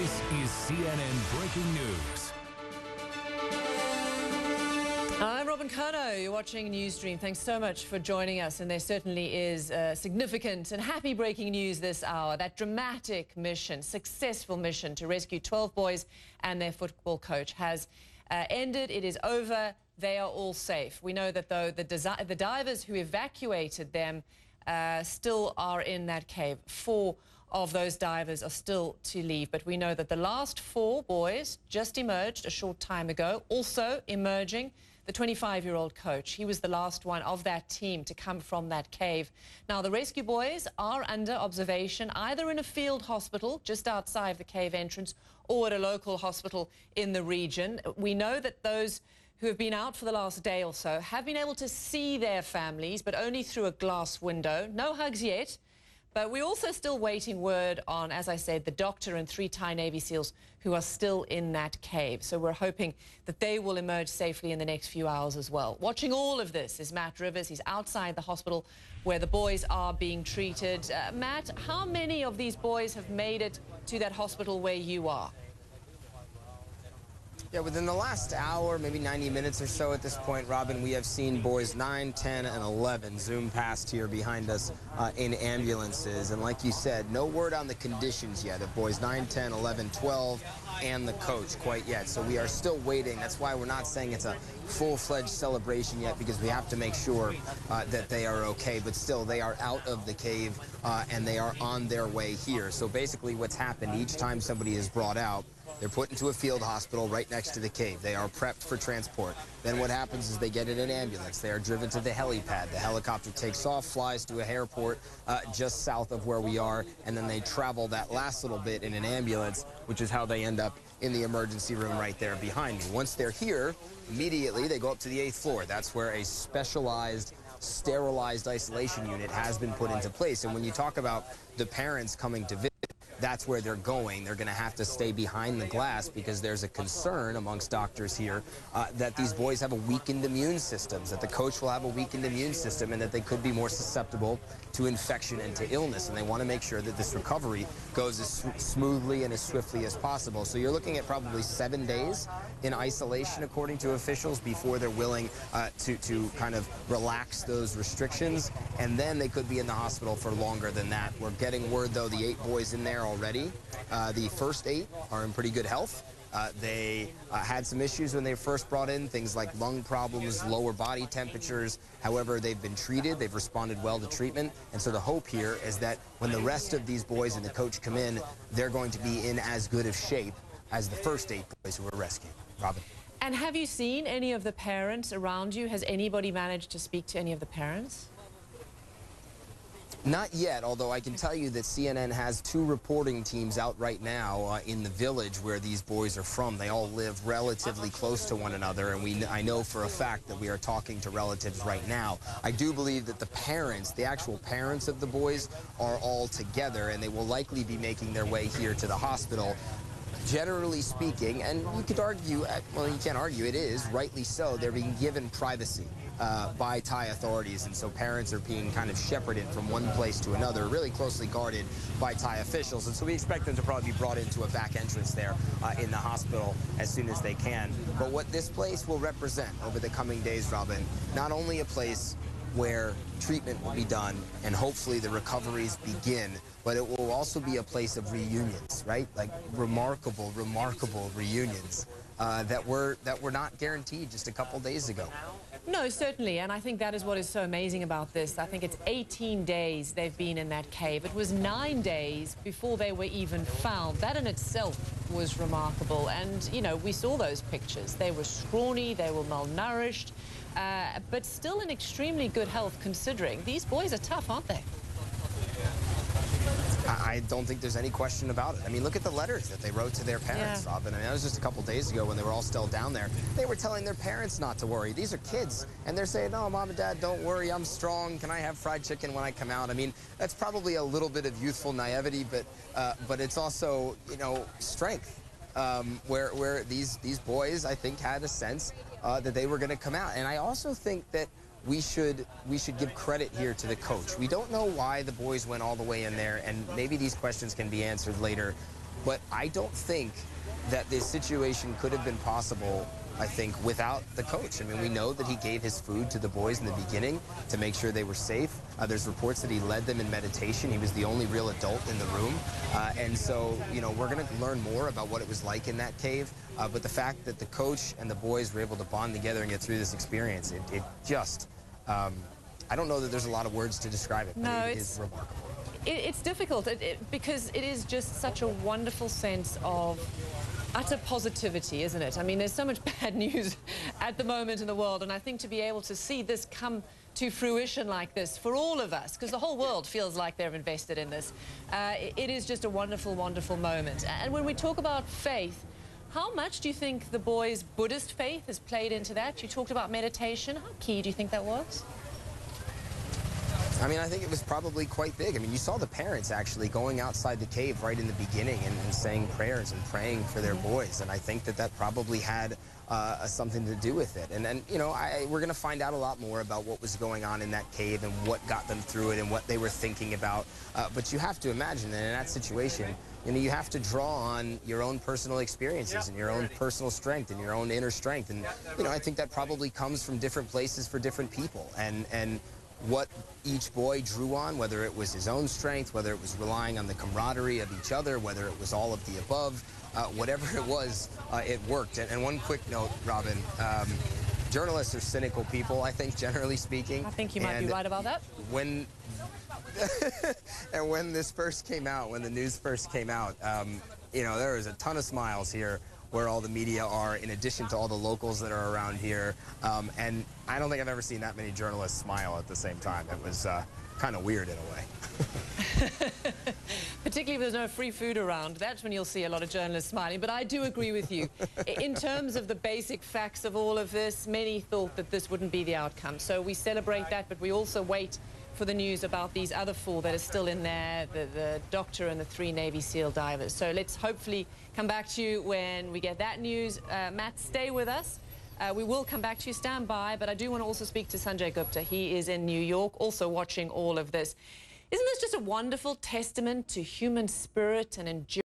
This is CNN Breaking News. I'm Robin Curnow. You're watching Newsstream. Thanks so much for joining us. And there certainly is significant and happy breaking news this hour. That dramatic mission, successful mission to rescue 12 boys and their football coach has ended. It is over. They are all safe. We know that, though, the divers who evacuated them still are in that cave. 4 of those divers are still to leave, but we know that the last 4 boys just emerged a short time ago. Also emerging, the 25-year-old coach. He was the last one of that team to come from that cave. Now, the rescue boys are under observation, either in a field hospital just outside the cave entrance or at a local hospital in the region. We know that those who have been out for the last day or so have been able to see their families, but only through a glass window. No hugs yet. But we're also still waiting word on, as I said, the doctor and 3 Thai Navy SEALs who are still in that cave. So we're hoping that they will emerge safely in the next few hours as well. Watching all of this is Matt Rivers. He's outside the hospital where the boys are being treated. Matt, how many of these boys have made it to that hospital where you are? Yeah, within the last hour, maybe 90 minutes or so at this point, Robin, we have seen boys 9, 10, and 11 zoom past here behind us in ambulances. And like you said, no word on the conditions yet of boys 9, 10, 11, 12, and the coach quite yet. So we are still waiting. That's why we're not saying it's a full-fledged celebration yet, because we have to make sure that they are okay. But still, they are out of the cave and they are on their way here. So basically what's happened each time somebody is brought out, they're put into a field hospital right next to the cave. They are prepped for transport. Then what happens is they get in an ambulance. They are driven to the helipad. The helicopter takes off, flies to a airport just south of where we are, and then they travel that last little bit in an ambulance, which is how they end up in the emergency room right there behind me. Once they're here, immediately they go up to the 8th floor. That's where a specialized sterilized isolation unit has been put into place. And when you talk about the parents coming to visit, that's where they're going. They're going to have to stay behind the glass because there's a concern amongst doctors here that these boys have a weakened immune system, that the coach will have a weakened immune system, and that they could be more susceptible to infection and to illness. And they want to make sure that this recovery goes as smoothly and as swiftly as possible. So you're looking at probably 7 days in isolation, according to officials, before they're willing to kind of relax those restrictions. And then they could be in the hospital for longer than that. We're getting word, though, the 8 boys in there already. The first 8 are in pretty good health. They had some issues when they were first brought in, things like lung problems, lower body temperatures. However, they've been treated. They've responded well to treatment. And so the hope here is that when the rest of these boys and the coach come in, they're going to be in as good of shape as the first 8 boys who were rescued. Robin. And have you seen any of the parents around you? Has anybody managed to speak to any of the parents? Not yet, although I can tell you that CNN has 2 reporting teams out right now in the village where these boys are from. They all live relatively close to one another, and I know for a fact that we are talking to relatives right now. I do believe that the parents, the actual parents of the boys, are all together, and they will likely be making their way here to the hospital. Generally speaking, and you could argue, well, you can't argue, it is, rightly so, they're being given privacy by Thai authorities, and so parents are being kind of shepherded from one place to another, really closely guarded by Thai officials. And so we expect them to probably be brought into a back entrance there in the hospital as soon as they can. But what this place will represent over the coming days, Robin, not only a place where treatment will be done and hopefully the recoveries begin, but it will also be a place of reunions, right? Like remarkable, remarkable reunions that were not guaranteed just a couple days ago. No, certainly, and I think that is what is so amazing about this. I think it's 18 days they've been in that cave. It was 9 days before they were even found. That in itself was remarkable, and, you know, we saw those pictures. They were scrawny, they were malnourished, but still in extremely good health considering. These boys are tough, aren't they? I don't think there's any question about it. I mean, look at the letters that they wrote to their parents, Robin. I mean, that was just a couple days ago when they were all still down there. They were telling their parents not to worry. These are kids, and they're saying, no, Mom and Dad, don't worry, I'm strong. Can I have fried chicken when I come out? I mean, that's probably a little bit of youthful naivety, but it's also, you know, strength. Where these boys, I think, had a sense that they were going to come out. And I also think that we should give credit here to the coach. We don't know why the boys went all the way in there, and maybe these questions can be answered later, but I don't think that this situation could have been possible, I think, without the coach. I mean, we know that he gave his food to the boys in the beginning to make sure they were safe. There's reports that he led them in meditation. He was the only real adult in the room. And so, you know, we're going to learn more about what it was like in that cave. But the fact that the coach and the boys were able to bond together and get through this experience, it just, I don't know that there's a lot of words to describe it, but it is remarkable. It's difficult because it is just such a wonderful sense of utter positivity, isn't it? I mean, there's so much bad news at the moment in the world, and I think to be able to see this come to fruition like this for all of us, because the whole world feels like they're invested in this, it is just a wonderful, wonderful moment. And when we talk about faith, how much do you think the boys' Buddhist faith has played into that? You talked about meditation. How key do you think that was? I mean, I think it was probably quite big. I mean, you saw the parents actually going outside the cave right in the beginning and saying prayers and praying for their boys. And I think that that probably had something to do with it. And then, you know, we're going to find out a lot more about what was going on in that cave and what got them through it and what they were thinking about. But you have to imagine that in that situation, you know, you have to draw on your own personal experiences and your own personal strength and your own inner strength. And, you know, I think that probably comes from different places for different people. And what each boy drew on, whether it was his own strength, whether it was relying on the camaraderie of each other, whether it was all of the above, whatever it was, it worked. And one quick note, Robin, journalists are cynical people, I think, generally speaking. I think you might be right about that. When and when this first came out, when the news first came out, you know, there was a ton of smiles here where all the media are, in addition to all the locals that are around here. And I don't think I've ever seen that many journalists smile at the same time. It was kind of weird in a way. Particularly if there's no free food around. That's when you'll see a lot of journalists smiling. But I do agree with you. In terms of the basic facts of all of this, many thought that this wouldn't be the outcome. So we celebrate that, but we also wait for the news about these other 4 that are still in there, the doctor and the 3 Navy SEAL divers. So let's hopefully come back to you when we get that news. Matt, stay with us. We will come back to you. Stand by. But I do want to also speak to Sanjay Gupta. He is in New York, also watching all of this. Isn't this just a wonderful testament to human spirit and endurance?